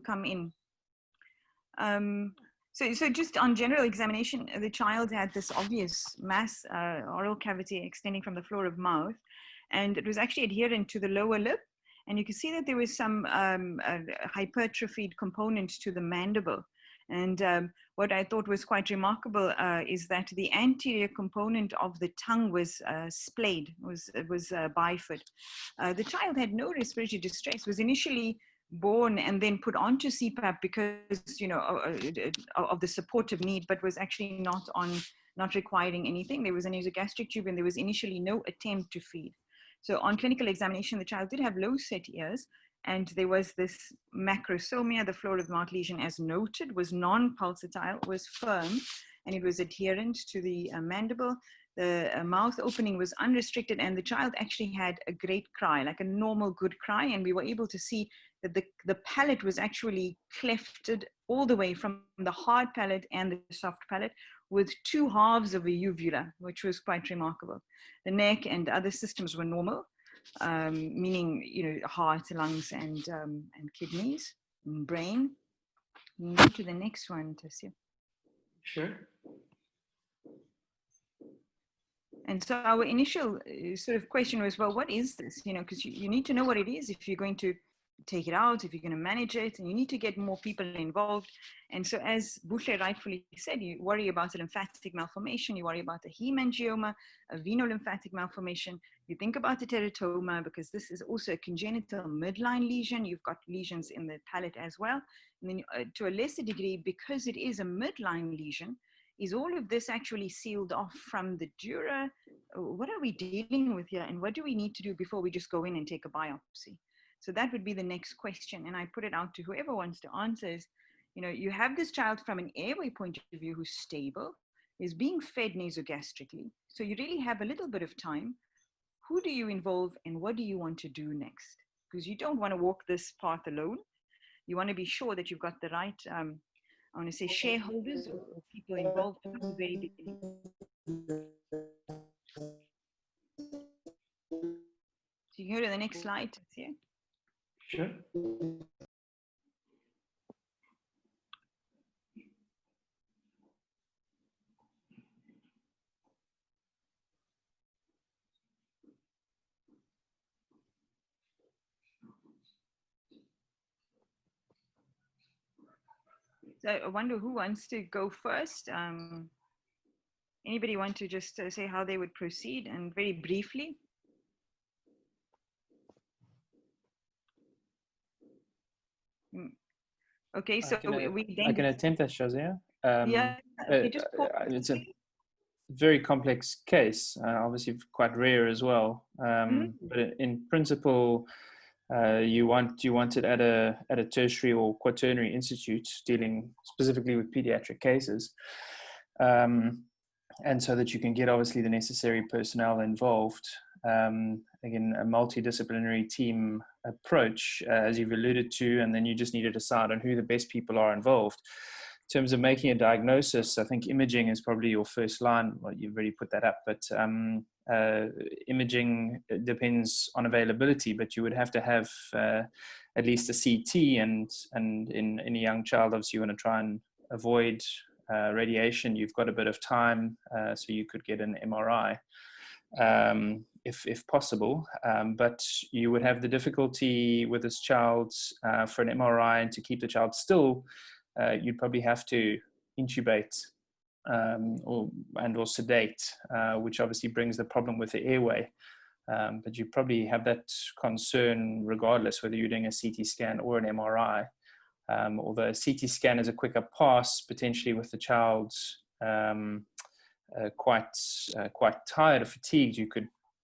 come in. So just on general examination, the child had this obvious mass oral cavity extending from the floor of mouth, and it was actually adherent to the lower lip. And you can see that there was some hypertrophied component to the mandible. And what I thought was quite remarkable is that the anterior component of the tongue was splayed, was bifid. The child had no respiratory distress, was initially born and then put onto CPAP because, you know, of the supportive need, but was actually not requiring anything. There was a nasogastric tube and there was initially no attempt to feed. So on clinical examination, the child did have low set ears, and there was this macrosomia. The floor of the mouth lesion, as noted, was non-pulsatile, was firm, and it was adherent to the mandible. The mouth opening was unrestricted, and the child actually had a great cry, like a normal good cry, and we were able to see that the palate was actually clefted all the way from the hard palate and the soft palate, with two halves of a uvula, which was quite remarkable. The neck and other systems were normal, meaning, you know, heart, lungs, and kidneys, and brain. Go to the next one, Tassia. Sure. And so our initial sort of question was, well, what is this? You know, because you need to know what it is if you're going to take it out, if you're going to manage it, and you need to get more people involved. And so, as Boucher rightfully said, you worry about a lymphatic malformation, you worry about a hemangioma, a venolymphatic malformation, you think about the teratoma, because this is also a congenital midline lesion. You've got lesions in the palate as well. And then to a lesser degree, because it is a midline lesion, is all of this actually sealed off from the dura? What are we dealing with here? And what do we need to do before we just go in and take a biopsy? So that would be the next question. And I put it out to whoever wants to answer is, you know, you have this child from an airway point of view who's stable, is being fed nasogastrically. So you really have a little bit of time. Who do you involve and what do you want to do next? Because you don't want to walk this path alone. You want to be sure that you've got the right, I want to say, shareholders or people involved from the very beginning. So you can go to the next slide. Yeah. Sure. So I wonder who wants to go first. Anybody want to just say how they would proceed, and very briefly? Okay, so I can attempt that, Shazia. Yeah, it's a very complex case, obviously quite rare as well. But in principle, you want it at a tertiary or quaternary institute dealing specifically with pediatric cases, and so that you can get obviously the necessary personnel involved. Again, a multidisciplinary team approach, as you've alluded to, and then you just need to decide on who the best people are involved. In terms of making a diagnosis, I think imaging is probably your first line. Well, you've already put that up, but imaging depends on availability, but you would have to have at least a CT, and in a young child, obviously you want to try and avoid radiation. You've got a bit of time, so you could get an MRI. If possible, but you would have the difficulty with this child for an MRI, and to keep the child still, you'd probably have to intubate or sedate, which obviously brings the problem with the airway. But you probably have that concern regardless whether you're doing a CT scan or an MRI. Although a CT scan is a quicker pass, potentially with the child quite tired or fatigued,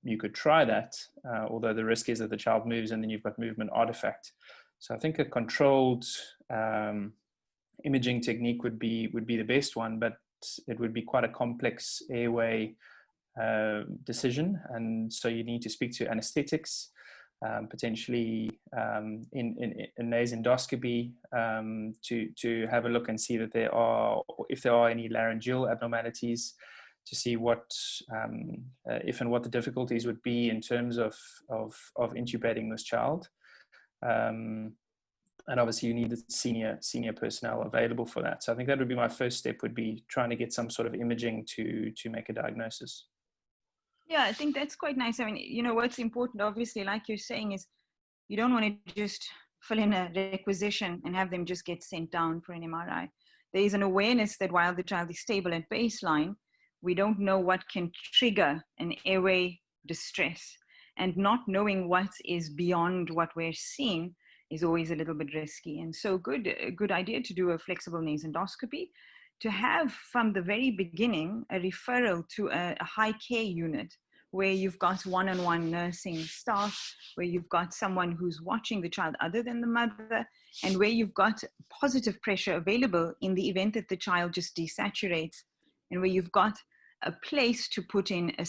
you could try that, although the risk is that the child moves and then you've got movement artifact. So I think a controlled imaging technique would be the best one, but it would be quite a complex airway decision, and so you need to speak to anesthetics, potentially in nasendoscopy, to have a look and see that if there are any laryngeal abnormalities, to see what if and what the difficulties would be in terms of intubating this child. and obviously you need the senior personnel available for that. So I think that would be my first step, would be trying to get some sort of imaging to make a diagnosis. Yeah, I think that's quite nice. I mean, you know, what's important, obviously, like you're saying, is you don't want to just fill in a requisition and have them just get sent down for an MRI. There is an awareness that while the child is stable at baseline, we don't know what can trigger an airway distress. And not knowing what is beyond what we're seeing is always a little bit risky. And so a good idea to do a flexible nasendoscopy, to have from the very beginning a referral to a high care unit where you've got one-on-one nursing staff, where you've got someone who's watching the child other than the mother, and where you've got positive pressure available in the event that the child just desaturates, and where you've got a place to put in an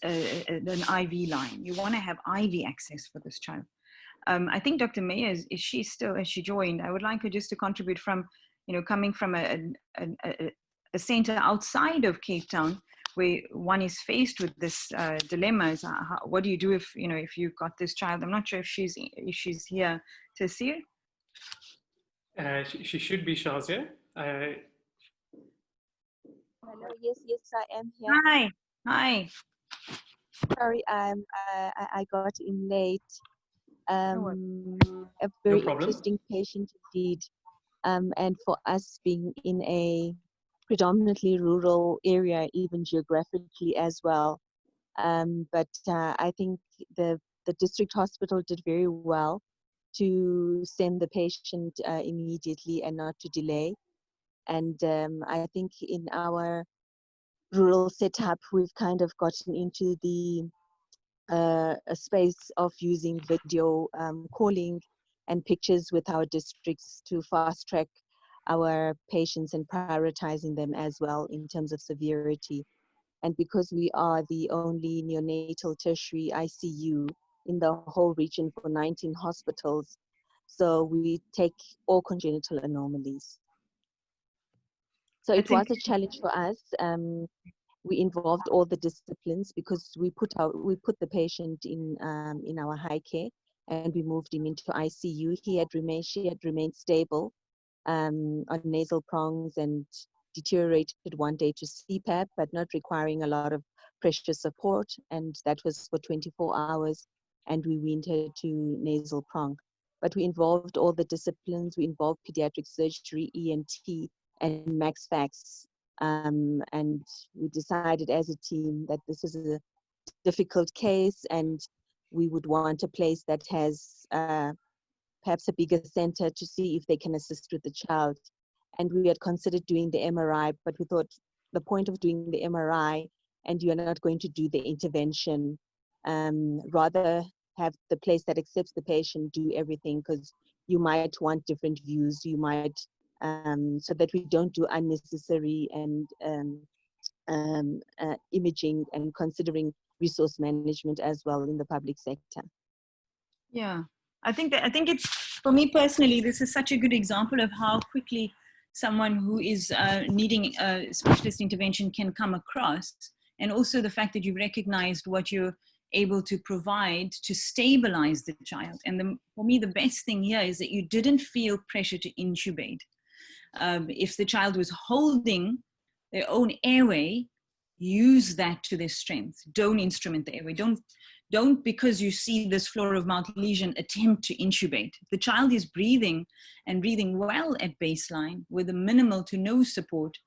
IV line. You want to have IV access for this child. I think Dr. Meyer, is she still, as she joined, I would like her just to contribute from, you know, coming from a center outside of Cape Town, where one is faced with this dilemma. What do you do if, you know, if you've got this child? I'm not sure if she's here. Tasir? She should be, Shazia. Hello, yes, I am here. Hi. Hi. Sorry, I got in late. A very interesting patient indeed. And for us being in a predominantly rural area, even geographically as well. But I think the district hospital did very well to send the patient immediately and not to delay. And I think in our rural setup, we've kind of gotten into the a space of using video calling and pictures with our districts to fast track our patients and prioritizing them as well in terms of severity. And because we are the only neonatal tertiary ICU in the whole region for 19 hospitals, so we take all congenital anomalies. So it was a challenge for us. We involved all the disciplines because we put the patient in our high care, and we moved him into ICU. She had remained stable on nasal prongs and deteriorated one day to CPAP, but not requiring a lot of pressure support. And that was for 24 hours, and we weaned her to nasal prong. But we involved all the disciplines. We involved pediatric surgery, ENT, and max fax. And we decided as a team that this is a difficult case, and we would want a place that has perhaps a bigger center to see if they can assist with the child. And we had considered doing the MRI, but we thought the point of doing the MRI and you're not going to do the intervention, rather have the place that accepts the patient do everything, because you might want different views, you might, so that we don't do unnecessary and imaging, and considering resource management as well in the public sector. Yeah, I think it's, for me personally, this is such a good example of how quickly someone who is needing a specialist intervention can come across, and also the fact that you've recognized what you're able to provide to stabilize the child. And for me, the best thing here is that you didn't feel pressure to intubate. If the child was holding their own airway, use that to their strength. Don't instrument the airway. Don't, because you see this floor of mouth lesion, attempt to intubate. If the child is breathing and breathing well at baseline with a minimal to no support,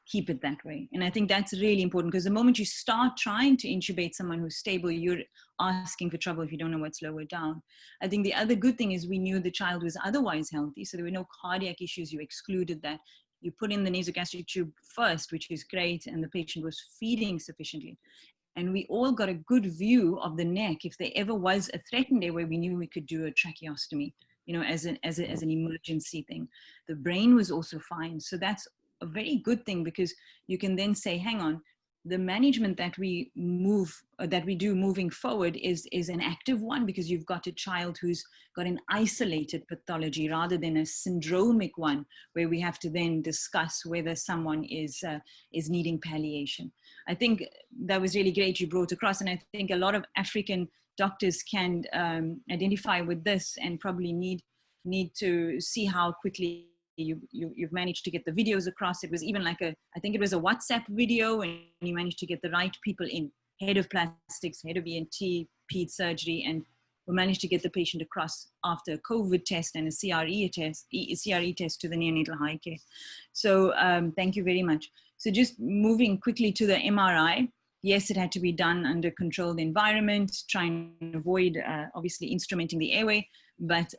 keep it that way. And I think that's really important, because the moment you start trying to intubate someone who's stable, you're asking for trouble if you don't know what's lower down. I think the other good thing is we knew the child was otherwise healthy, so there were no cardiac issues. You excluded that. You put in the nasogastric tube first, which is great, and the patient was feeding sufficiently. And we all got a good view of the neck. If there ever was a threatened airway, we knew we could do a tracheostomy, you know, as an emergency thing. The brain was also fine. So that's a very good thing, because you can then say, hang on, the management that we do moving forward is an active one, because you've got a child who's got an isolated pathology rather than a syndromic one, where we have to then discuss whether someone is needing palliation. I think that was really great you brought across, and I think a lot of African doctors can identify with this and probably need need to see how quickly you've managed to get the videos across. It was even like I think it was a WhatsApp video, and you managed to get the right people in, head of plastics, head of ENT, ped surgery, and we managed to get the patient across after a COVID test and a CRE test to the neonatal high care. So thank you very much. So just moving quickly to the MRI. Yes, it had to be done under controlled environment, trying to avoid obviously instrumenting the airway, but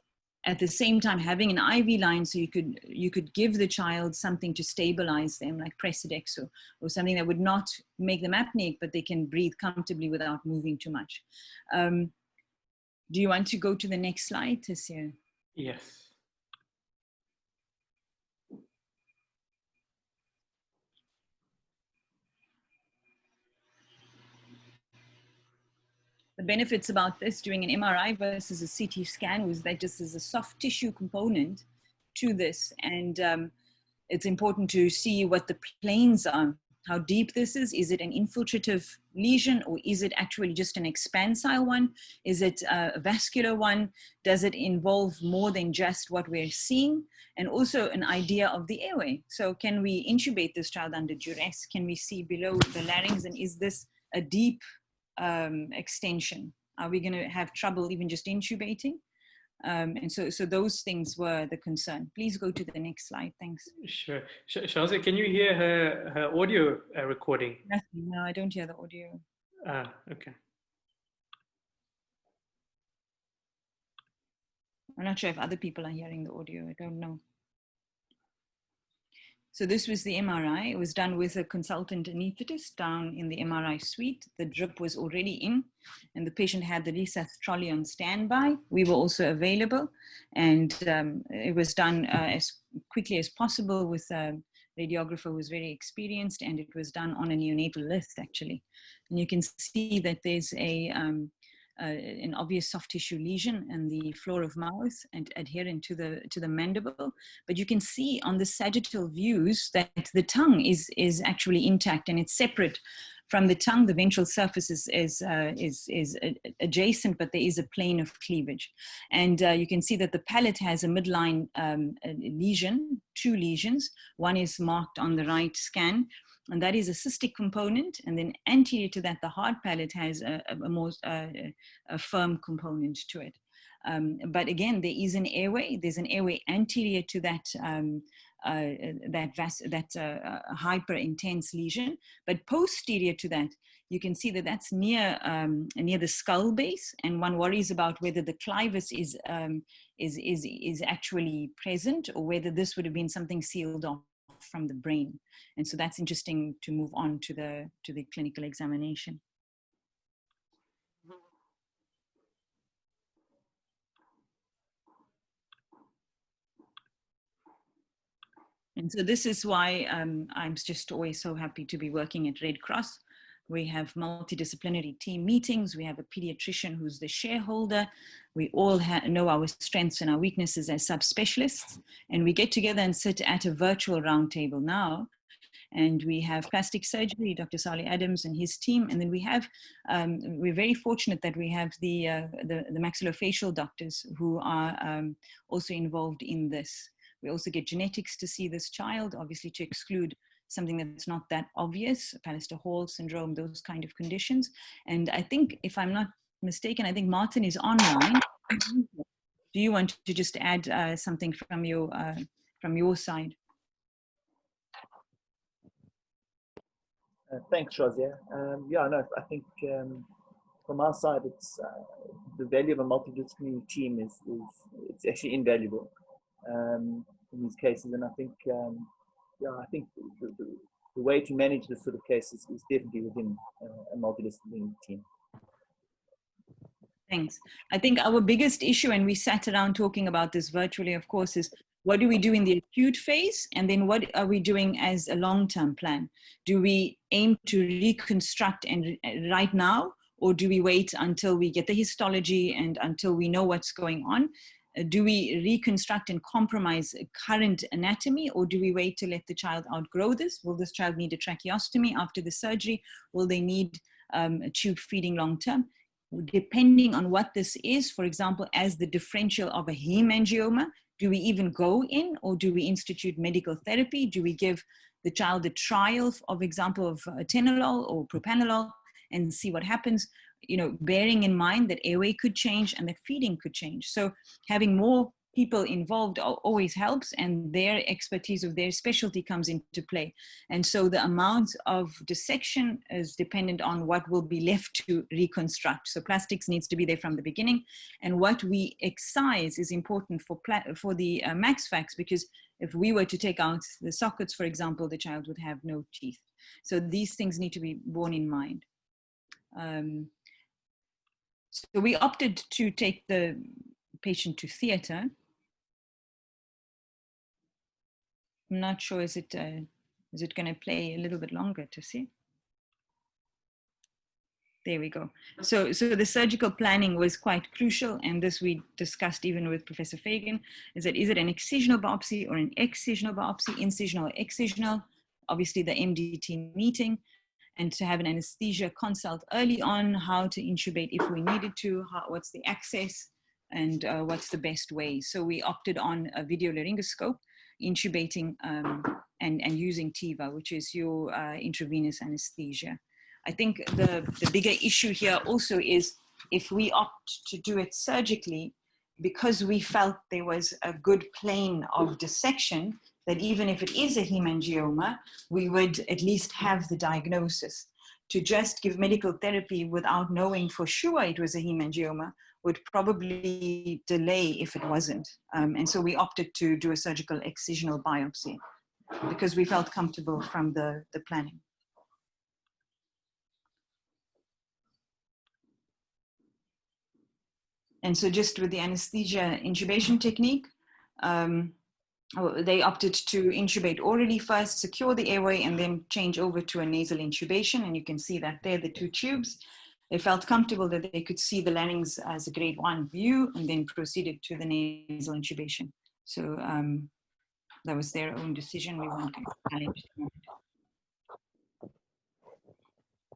at the same time having an IV line so you could give the child something to stabilize them, like Presidex or something that would not make them apneic, but they can breathe comfortably without moving too much. Do you want to go to the next slide, Tessia? Yes. The benefits about this doing an MRI versus a CT scan was that just there's a soft tissue component to this, and it's important to see what the planes are, how deep this is. Is it an infiltrative lesion, or is it actually just an expansile one? Is it a vascular one? Does it involve more than just what we're seeing? And also an idea of the airway. So can we intubate this child under duress? Can we see below the larynx, and is this a deep extension? Are we going to have trouble even just intubating? And so those things were the concern. Please go to the next slide. Thanks. Sure. Shazia, can you hear her audio recording? Nothing. No, I don't hear the audio. Okay. I'm not sure if other people are hearing the audio. I don't know. So this was the MRI. It was done with a consultant anesthetist down in the MRI suite. The drip was already in, and the patient had the resusc trolley on standby. We were also available, and it was done as quickly as possible with a radiographer who was very experienced, and it was done on a neonatal list, actually. And you can see that there's an obvious soft tissue lesion in the floor of mouth and adherent to the mandible, but you can see on the sagittal views that the tongue is actually intact, and it's separate from the tongue. The ventral surface is adjacent, but there is a plane of cleavage, and you can see that the palate has a midline lesion, 2 lesions. One is marked on the right scan, and that is a cystic component, and then anterior to that, the hard palate has a more firm component to it. But again, there is an airway. There's an airway anterior to that hyper intense lesion, but posterior to that, you can see that that's near the skull base, and one worries about whether the clivus is actually present, or whether this would have been something sealed off from the brain. And so that's interesting to move on to the clinical examination. And so this is why I'm just always so happy to be working at Red Cross. We have multidisciplinary team meetings. We have a pediatrician who's the shareholder. We all know our strengths and our weaknesses as subspecialists. And we get together and sit at a virtual roundtable now. And we have plastic surgery, Dr. Salih Adams and his team. And then we have, we're very fortunate that we have the maxillofacial doctors who are also involved in this. We also get genetics to see this child, obviously to exclude something that's not that obvious, Pallister-Hall syndrome, those kind of conditions. And I think, if I'm not mistaken, I think Martin is online. Do you want to just add something from your side? Thanks, Shazia. Yeah, no, I think from our side, it's the value of a multidisciplinary team is it's actually invaluable in these cases, and I think yeah, I think the way to manage this sort of cases is definitely within a multidisciplinary team. Thanks. I think our biggest issue, and we sat around talking about this virtually, of course, is what do we do in the acute phase? And then what are we doing as a long-term plan? Do we aim to reconstruct and right now, or do we wait until we get the histology and until we know what's going on? Do we reconstruct and compromise current anatomy, or do we wait to let the child outgrow this? Will this child need a tracheostomy after the surgery? Will they need a tube feeding long-term? depending on what this is, for example, as the differential of a hemangioma, do we even go in, or do we institute medical therapy? Do we give the child a trial of example of atenolol or propanolol and see what happens? You know, bearing in mind that airway could change and that feeding could change. So having more people involved always helps, and their expertise of their specialty comes into play. And so the amount of dissection is dependent on what will be left to reconstruct. So plastics needs to be there from the beginning, and what we excise is important for the MaxFax, because if we were to take out the sockets, for example, the child would have no teeth. So these things need to be borne in mind. So we opted to take the patient to theater. I'm not sure, is it going to play a little bit longer to see? There we go. So the surgical planning was quite crucial, and this we discussed even with Professor Fagan, is it an excisional biopsy or an excisional biopsy, incisional or excisional? Obviously the MDT meeting, and to have an anesthesia consult early on, how to intubate if we needed to, what's the access, and what's the best way. So we opted on a video laryngoscope, intubating and using TIVA, which is your intravenous anesthesia. I think the bigger issue here also is if we opt to do it surgically, because we felt there was a good plane of dissection, that even if it is a hemangioma, we would at least have the diagnosis. To just give medical therapy without knowing for sure it was a hemangioma would probably delay if it wasn't. And so we opted to do a surgical excisional biopsy because we felt comfortable from the planning. And so just with the anesthesia intubation technique, they opted to intubate orally first, secure the airway, and then change over to a nasal intubation. And you can see that there, the two tubes. They felt comfortable that they could see the larynx as a grade 1 view, and then proceeded to the nasal intubation. So that was their own decision. We weren't going to challenge them.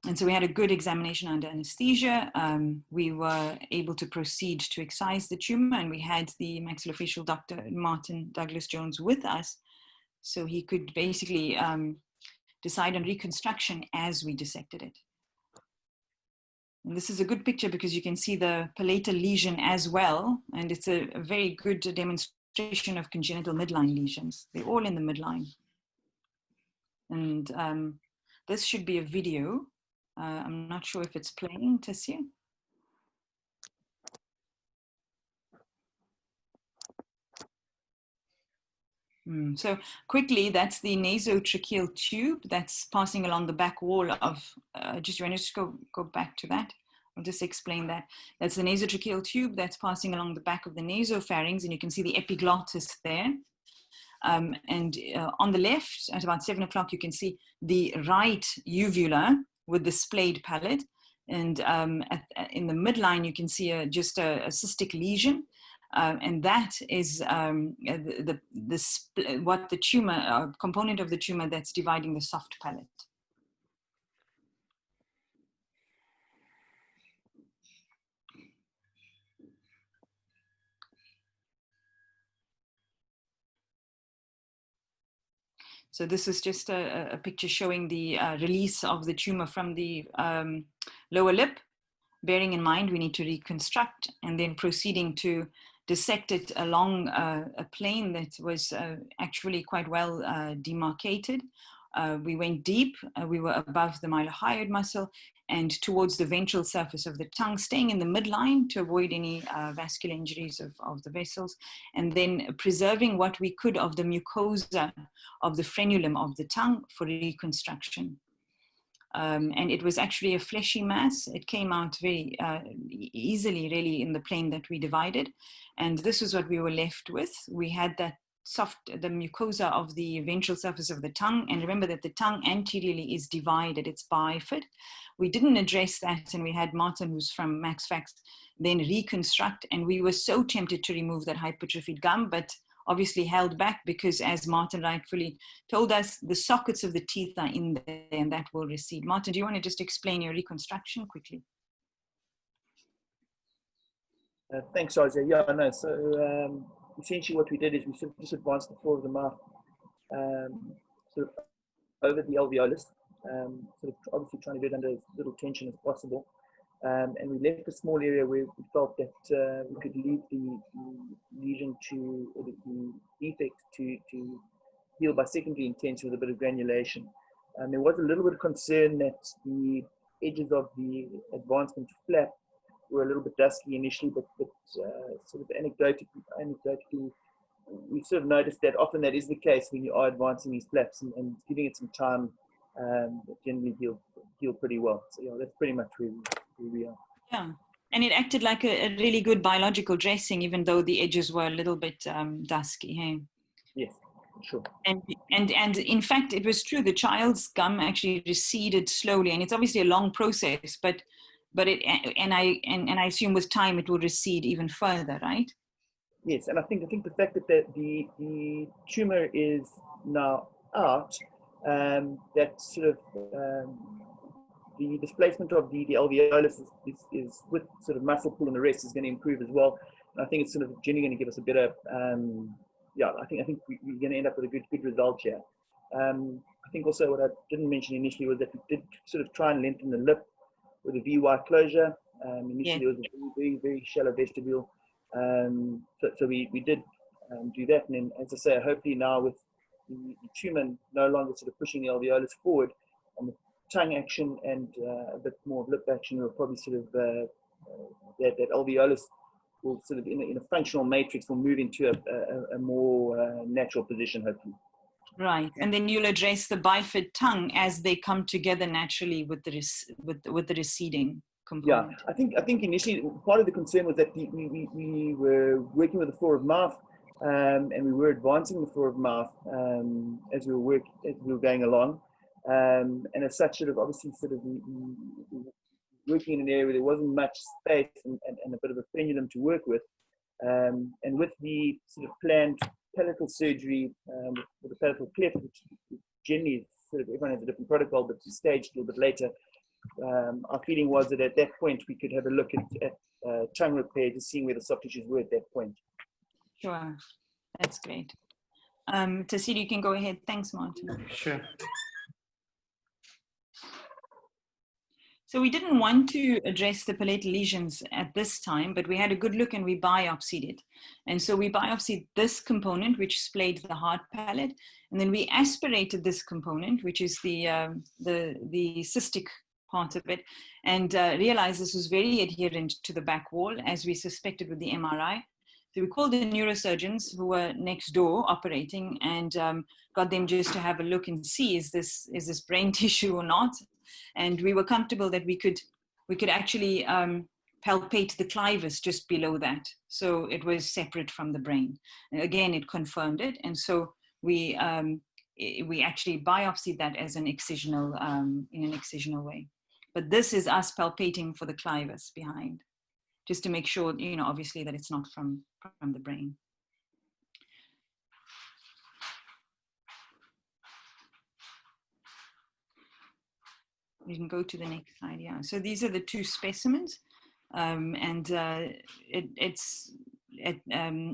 And so we had a good examination under anesthesia. We were able to proceed to excise the tumor, and we had the maxillofacial Dr. Martin Douglas Jones with us. So he could basically decide on reconstruction as we dissected it. And this is a good picture because you can see the palatal lesion as well. And it's a very good demonstration of congenital midline lesions. They're all in the midline. And this should be a video. I'm not sure if it's playing, Tessia. So quickly, that's the nasotracheal tube that's passing along the back wall of, just go back to that. I'll just explain that. That's the nasotracheal tube that's passing along the back of the nasopharynx, and you can see the epiglottis there. And on the left, at about 7 o'clock, you can see the right uvula with the splayed palate. And in the midline, you can see just a cystic lesion. And that is what the tumor, component of the tumor that's dividing the soft palate. So this is just a picture showing the release of the tumor from the lower lip. Bearing in mind, we need to reconstruct and then proceeding to dissect it along a plane that was actually quite well demarcated. We went deep, we were above the mylohyoid muscle and towards the ventral surface of the tongue, staying in the midline to avoid any vascular injuries of the vessels, and then preserving what we could of the mucosa of the frenulum of the tongue for reconstruction. And it was actually a fleshy mass. It came out very easily, really, in the plane that we divided. And this is what we were left with. We had that the mucosa of the ventral surface of the tongue. And remember that the tongue anteriorly is divided, it's bifid. We didn't address that, and we had Martin, who's from MaxFax, then reconstruct. And we were so tempted to remove that hypertrophied gum, but obviously held back because, as Martin rightfully told us, the sockets of the teeth are in there and that will recede. Martin, do you want to just explain your reconstruction quickly? Thanks, Isaiah. Yeah, no. So essentially, what we did is we sort of just advanced the floor of the mouth, sort of over the alveolus, sort of obviously trying to do it under as little tension as possible. And we left a small area where we felt that we could leave the lesion to, or the defect to heal by secondary intent with a bit of granulation. There was a little bit of concern that the edges of the advancement flap were a little bit dusky initially, but sort of anecdotally, we sort of noticed that often that is the case when you are advancing these flaps, and giving it some time, generally heal pretty well. So yeah, that's pretty much where we are. Yeah, and it acted like a really good biological dressing, even though the edges were a little bit dusky. Hey? Yes, sure. And in fact, it was true. The child's gum actually receded slowly, and it's obviously a long process, but it and I assume with time it will recede even further, right? Yes, and I think the fact that the tumor is now out, that sort of the displacement of the alveolus is with sort of muscle pull and the rest is going to improve as well. And I think it's sort of generally going to give us a better, yeah, I think we're going to end up with a good result here. I think also what I didn't mention initially was that we did sort of try and lengthen the lip with a VY closure. Initially, it was a very shallow vestibule. So we did do that, and then, as I say, hopefully now with the tumor no longer sort of pushing the alveolus forward, and the tongue action and a bit more of lip action, will probably sort of that alveolus will sort of in a functional matrix will move into a more natural position, hopefully. Right, and then you'll address the bifid tongue as they come together naturally with the receding component. Yeah, I think initially part of the concern was that we were working with the floor of mouth, and we were advancing the floor of mouth as we were going along, and as such, sort of obviously sort of working in an area where there wasn't much space and a bit of a pendulum to work with, and with the sort of planned palatal surgery with the palatal cleft, which generally sort of everyone has a different protocol, but it's staged a little bit later. Our feeling was that at that point we could have a look at tongue repair, just seeing where the soft tissues were at that point. Sure, that's great. Tassili, you can go ahead. Thanks, Martin. Sure. So we didn't want to address the palatal lesions at this time, but we had a good look and we biopsied it. And so we biopsied this component, which splayed the hard palate, and then we aspirated this component, which is the cystic part of it, and realized this was very adherent to the back wall, as we suspected with the MRI. So we called the neurosurgeons who were next door operating, and got them just to have a look and see, is this brain tissue or not? And we were comfortable that we could actually palpate the clivus just below that. So it was separate from the brain. And again, it confirmed it. And so we actually biopsied that as an excisional, in an excisional way. But this is us palpating for the clivus behind, just to make sure, you know, obviously that it's not from the brain. You can go to the next slide. Yeah. So these are the two specimens, and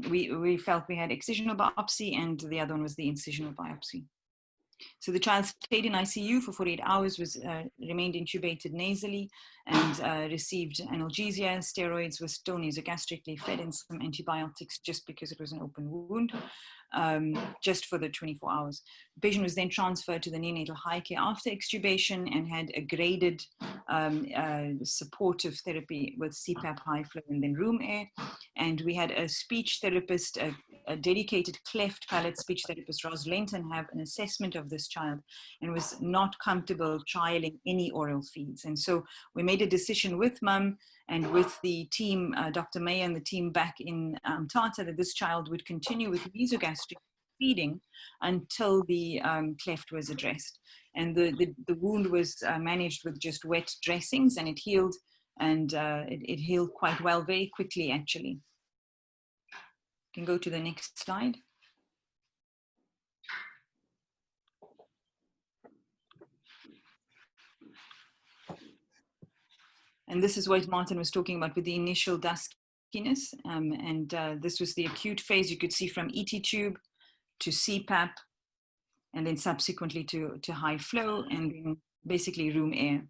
we felt we had excisional biopsy, and the other one was the incisional biopsy. So the child stayed in ICU for 48 hours, remained intubated nasally, and received analgesia, steroids, was still nasogastrically fed, and some antibiotics just because it was an open wound, just for the 24 hours. The patient was then transferred to the neonatal high care after extubation and had a graded supportive therapy with CPAP, high flow, and then room air. And we had a speech therapist, a dedicated cleft palate speech therapist, Ros Lenton, have an assessment of this child and was not comfortable trialing any oral feeds. And so we made a decision with mum and with the team, Dr. May and the team back in Tata, that this child would continue with mesogastric feeding until the cleft was addressed. And the wound was managed with just wet dressings, and it healed, and it healed quite well, very quickly actually. You can go to the next slide. And this is what Martin was talking about with the initial dusky shakiness. This was the acute phase. You could see from ET tube to CPAP, and then subsequently to high flow, and then basically room air.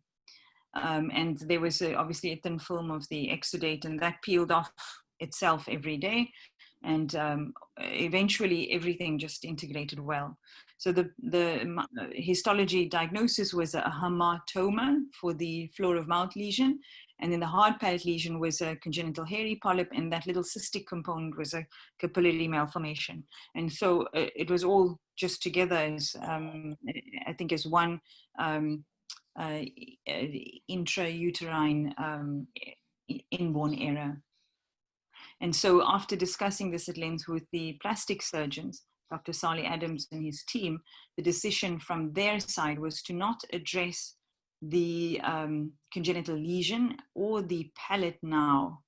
And there was obviously a thin film of the exudate, and that peeled off itself every day. And eventually everything just integrated well. So the histology diagnosis was a hamartoma for the floor of mouth lesion. And then the hard palate lesion was a congenital hairy polyp, and that little cystic component was a capillary malformation. And so it was all just together as, I think, as one intrauterine inborn error. And so after discussing this at length with the plastic surgeons, Dr. Sally Adams and his team, the decision from their side was to not address the congenital lesion or the palate now.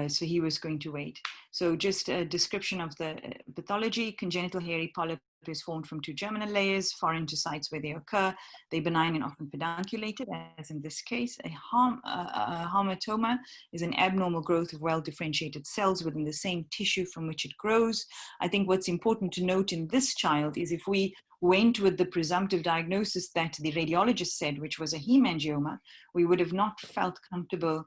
So he was going to wait. So just a description of the pathology: congenital hairy polyp is formed from two germinal layers, foreign to sites where they occur. They're benign and often pedunculated, as in this case. A hamartoma is an abnormal growth of well-differentiated cells within the same tissue from which it grows. I think what's important to note in this child is if we went with the presumptive diagnosis that the radiologist said, which was a hemangioma, we would have not felt comfortable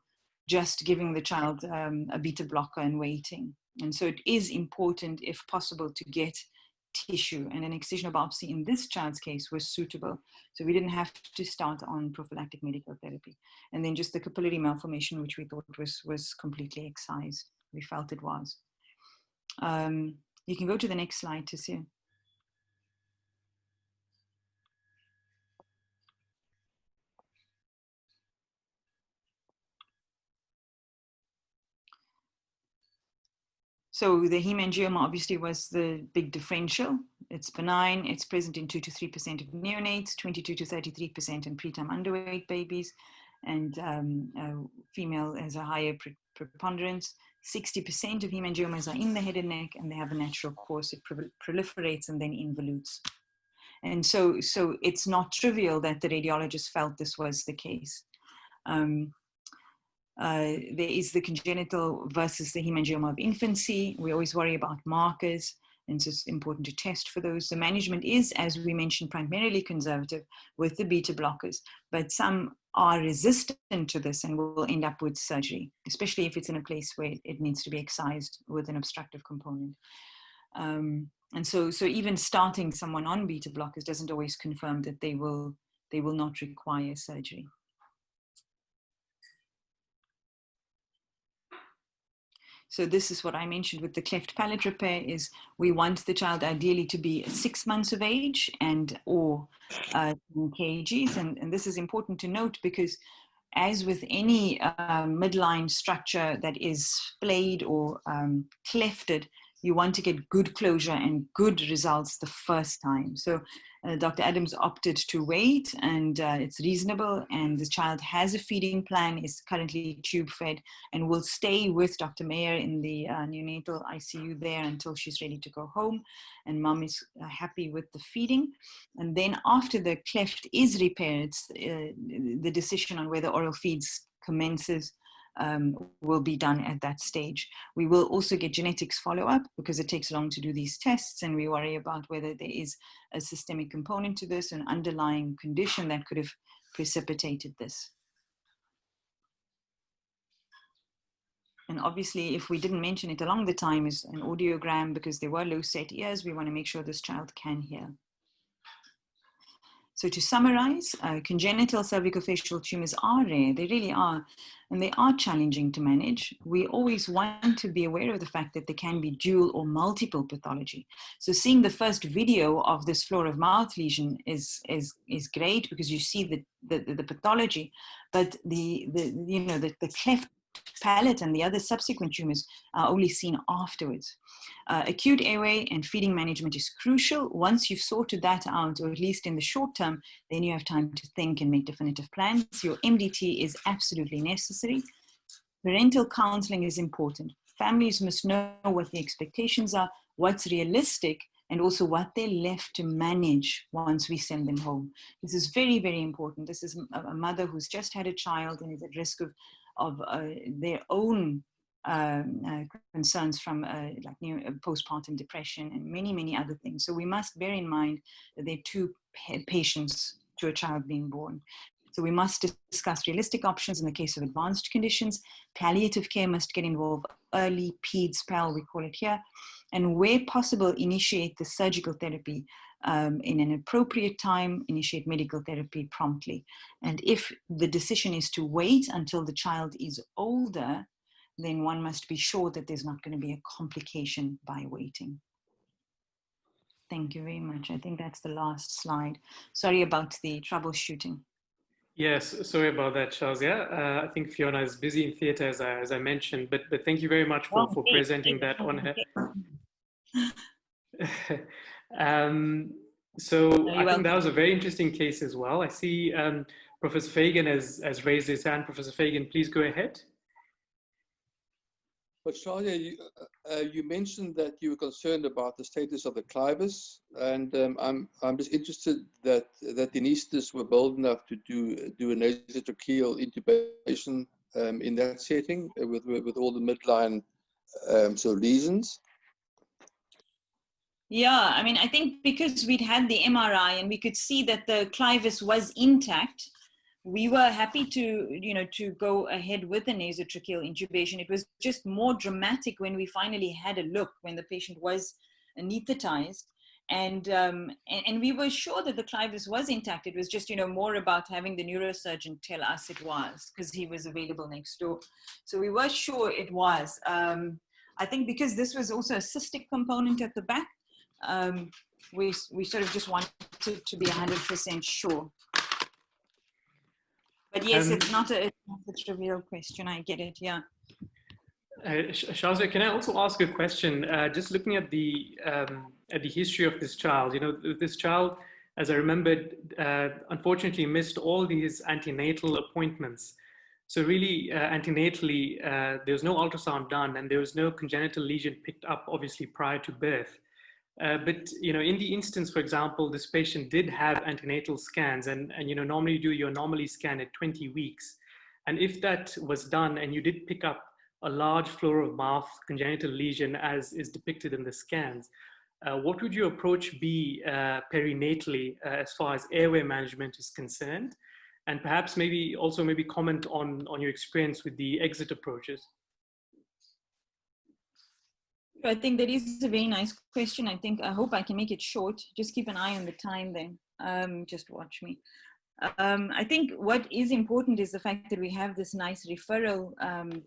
just giving the child a beta blocker and waiting. And so it is important, if possible, to get tissue, and an excisional biopsy in this child's case was suitable. So we didn't have to start on prophylactic medical therapy. And then just the capillary malformation, which we thought was completely excised. We felt it was. You can go to the next slide to see. So the hemangioma obviously was the big differential. It's benign. It's present in 2 to 3% of neonates, 22 to 33% in preterm underweight babies, and female has a higher preponderance. 60% of hemangiomas are in the head and neck, and they have a natural course. It proliferates and then involutes. And so it's not trivial that the radiologist felt this was the case. There is the congenital versus the hemangioma of infancy. We always worry about markers, and so it's important to test for those. The management is, as we mentioned, primarily conservative with the beta blockers, but some are resistant to this and will end up with surgery, especially if it's in a place where it needs to be excised with an obstructive component. And so even starting someone on beta blockers doesn't always confirm that they will not require surgery. So this is what I mentioned with the cleft palate repair, is we want the child ideally to be 6 months of age and or 10 kgs. And this is important to note because as with any midline structure that is splayed or clefted, you want to get good closure and good results the first time. So Dr. Adams opted to wait, and it's reasonable, and the child has a feeding plan, is currently tube fed, and will stay with Dr. Mayer in the neonatal ICU there until she's ready to go home, and mom is happy with the feeding. And then after the cleft is repaired, the decision on whether oral feeds commences will be done at that stage. We will also get genetics follow-up because it takes long to do these tests, and we worry about whether there is a systemic component to this, an underlying condition that could have precipitated this. And obviously, if we didn't mention it along the time, is an audiogram, because there were low set ears. We want to make sure this child can hear. So to summarize, congenital cervicofacial tumors are rare, they really are, and they are challenging to manage. We always want to be aware of the fact that there can be dual or multiple pathology. So seeing the first video of this floor of mouth lesion is great because you see the pathology, but the cleft palate and the other subsequent tumors are only seen afterwards. Acute airway and feeding management is crucial. Once you've sorted that out, or at least in the short term, then you have time to think and make definitive plans. Your MDT is absolutely necessary. Parental counseling is important. Families must know what the expectations are, what's realistic, and also what they're left to manage once we send them home. This is very, very important. This is a mother who's just had a child and is at risk of their own concerns from like postpartum depression and many other things. So we must bear in mind that there are two patients to a child being born. So we must discuss realistic options in the case of advanced conditions. Palliative care must get involved early, PEDS, PAL, we call it here, and where possible, initiate the surgical therapy in an appropriate time, initiate medical therapy promptly. And if the decision is to wait until the child is older, then one must be sure that there's not going to be a complication by waiting. Thank you very much. I think that's the last slide. Sorry about the troubleshooting. Yes, sorry about that, Charles. Yeah, I think Fiona is busy in theatre, as I mentioned, but thank you very much for presenting that on her. So I think that was a very interesting case as well. I see Professor Fagan has raised his hand. Professor Fagan, please go ahead. But Shalia, you mentioned that you were concerned about the status of the clivus, and I'm just interested that the anaesthetists were bold enough to do a nasotracheal intubation in that setting with all the midline sort of lesions. Yeah, I mean, I think because we'd had the MRI and we could see that the clivus was intact, we were happy to go ahead with the nasotracheal intubation. It was just more dramatic when we finally had a look, when the patient was anesthetized, and we were sure that the clivus was intact. It was just more about having the neurosurgeon tell us it was, because he was available next door. So we were sure it was. I think because this was also a cystic component at the back, we sort of just wanted to be 100% sure. But yes, it's not a trivial question. I get it. Yeah. Shazia, can I also ask a question? Just looking at the history of this child, this child, as I remembered, unfortunately missed all these antenatal appointments. So really, antenatally, there was no ultrasound done, and there was no congenital lesion picked up, obviously, prior to birth. But in the instance, for example, this patient did have antenatal scans, and normally you do your anomaly scan at 20 weeks. And if that was done and you did pick up a large floor of mouth congenital lesion as is depicted in the scans, what would your approach be perinatally as far as airway management is concerned? And perhaps maybe comment on your experience with the exit approaches. I think that is a very nice question. I hope I can make it short. Just keep an eye on the time then. Just watch me. I think what is important is the fact that we have this nice referral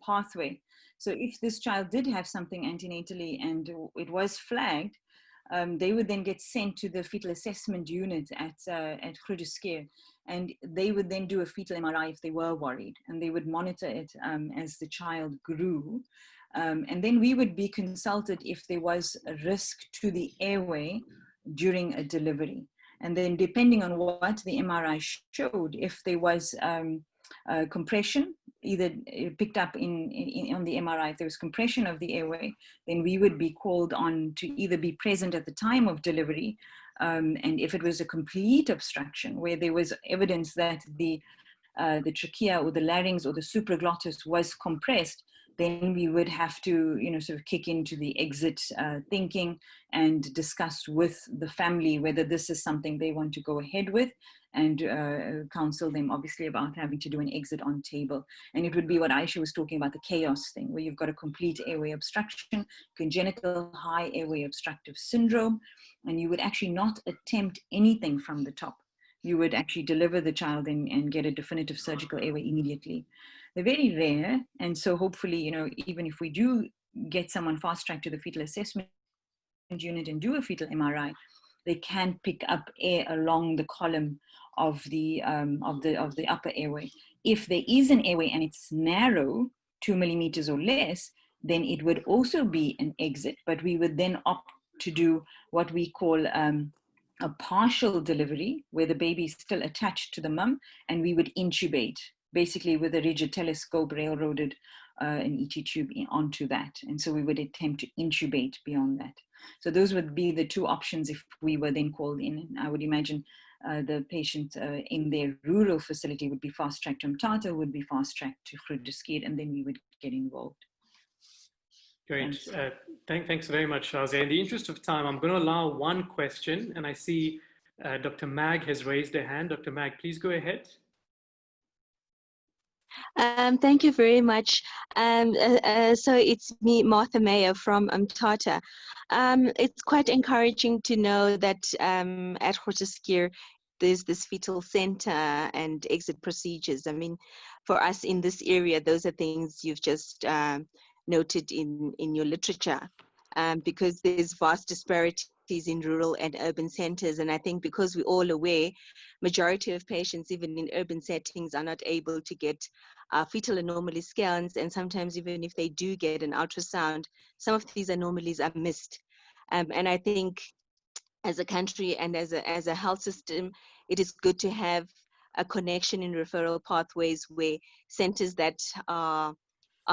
pathway. So if this child did have something antenatally and it was flagged, they would then get sent to the fetal assessment unit at Groote Schuur, and they would then do a fetal MRI if they were worried, and they would monitor it as the child grew. And then we would be consulted if there was a risk to the airway during a delivery. And then depending on what the MRI showed, if there was compression, either picked up on the MRI, if there was compression of the airway, then we would be called on to either be present at the time of delivery, and if it was a complete obstruction, where there was evidence that the trachea or the larynx or the supraglottis was compressed, then we would have to, sort of kick into the exit thinking and discuss with the family whether this is something they want to go ahead with, and counsel them obviously about having to do an exit on table. And it would be what Aisha was talking about, the chaos thing, where you've got a complete airway obstruction, congenital high airway obstructive syndrome, and you would actually not attempt anything from the top. You would actually deliver the child and get a definitive surgical airway immediately. They're very rare, and so hopefully, even if we do get someone fast-tracked to the fetal assessment unit and do a fetal MRI, they can pick up air along the column of the upper airway. If there is an airway and it's narrow, 2 millimeters or less, then it would also be an exit, but we would then opt to do what we call a partial delivery, where the baby is still attached to the mum, and we would intubate, basically with a rigid telescope railroaded an ET tube onto that. And so we would attempt to intubate beyond that. So those would be the two options if we were then called in. I would imagine the patient in their rural facility would be fast-tracked to Mthatha, would be fast-tracked to Groote Schuur, and then we would get involved. Great. Thanks. Thanks very much, Shazia. In the interest of time, I'm going to allow one question, and I see Dr. Mag has raised her hand. Dr. Mag, please go ahead. Thank you very much. So it's me, Martha Mayer from Tata. It's quite encouraging to know that at Grooteskier there's this fetal center and exit procedures. I mean, for us in this area, those are things you've just noted in your literature, because there's vast disparities in rural and urban centers. And I think because we're all aware, majority of patients, even in urban settings, are not able to get fetal anomaly scans. And sometimes even if they do get an ultrasound, some of these anomalies are missed. And I think as a country and as a health system, it is good to have a connection in referral pathways where centers that are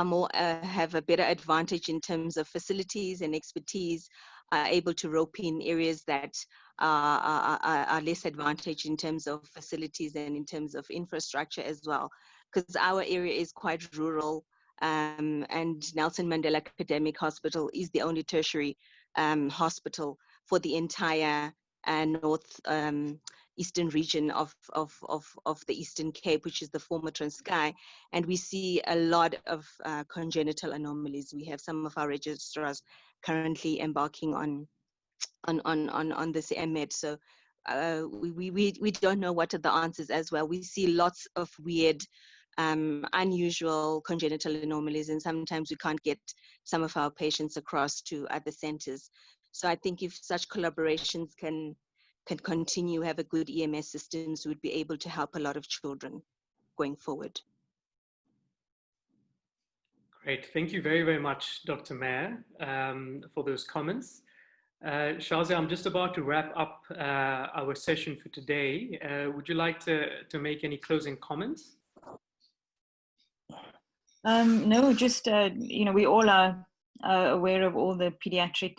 more have a better advantage in terms of facilities and expertise are able to rope in areas that are less advantaged in terms of facilities and in terms of infrastructure as well, because our area is quite rural, and Nelson Mandela Academic Hospital is the only tertiary hospital for the entire north eastern region of the Eastern Cape, which is the former Transkei, and we see a lot of congenital anomalies. We have some of our registrars currently embarking on this MED, so we don't know what are the answers as well. We see lots of weird, unusual congenital anomalies, and sometimes we can't get some of our patients across to other centers. So I think if such collaborations can continue, have a good EMS systems, would be able to help a lot of children going forward. Great. Thank you very, very much, Dr. Mayer, for those comments. Shazia, I'm just about to wrap up our session for today. Would you like to make any closing comments? No, just, we all are aware of all the pediatric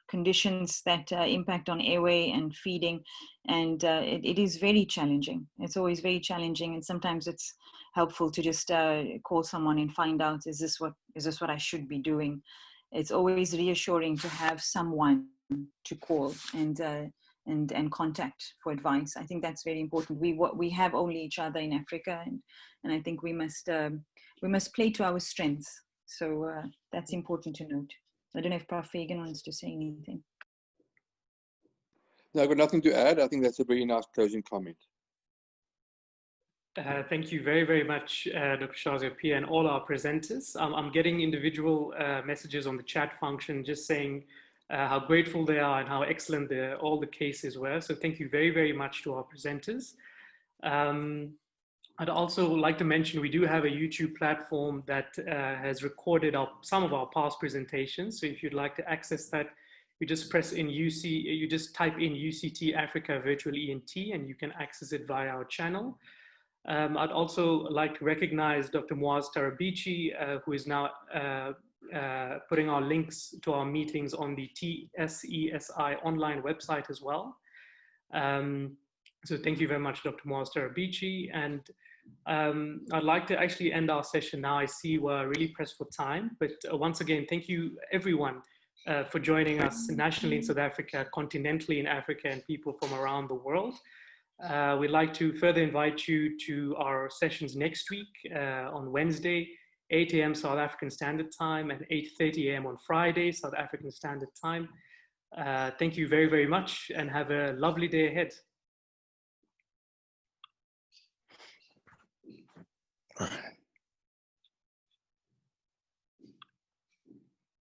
conditions that impact on airway and feeding, and it is very challenging. It's always very challenging, and sometimes it's helpful to just call someone and find out, is this what I should be doing? It's always reassuring to have someone to call and contact for advice. I think that's very important. We have only each other in Africa, and I think we must play to our strengths. So that's important to note. I don't know if Prof. Fagan wants to say anything. No, I've got nothing to add. I think that's a very nice closing comment. Thank you very, very much, Dr. Shazia P, and all our presenters. I'm getting individual messages on the chat function just saying how grateful they are and how excellent all the cases were. So thank you very, very much to our presenters. I'd also like to mention we do have a YouTube platform that has recorded some of our past presentations. So if you'd like to access that, you just press in you just type in UCT-Africa Virtual ENT and you can access it via our channel. I'd also like to recognize Dr. Muaz Tarabici, who is now putting our links to our meetings on the TSESI online website as well. So thank you very much, Dr. Muaz Tarabici. And I'd like to actually end our session now. I see we're really pressed for time, but once again, thank you everyone for joining us nationally in South Africa, continentally in Africa, and people from around the world. We'd like to further invite you to our sessions next week on Wednesday, 8 a.m. South African Standard Time and 8:30 a.m. on Friday, South African Standard Time. Thank you very, very much and have a lovely day ahead.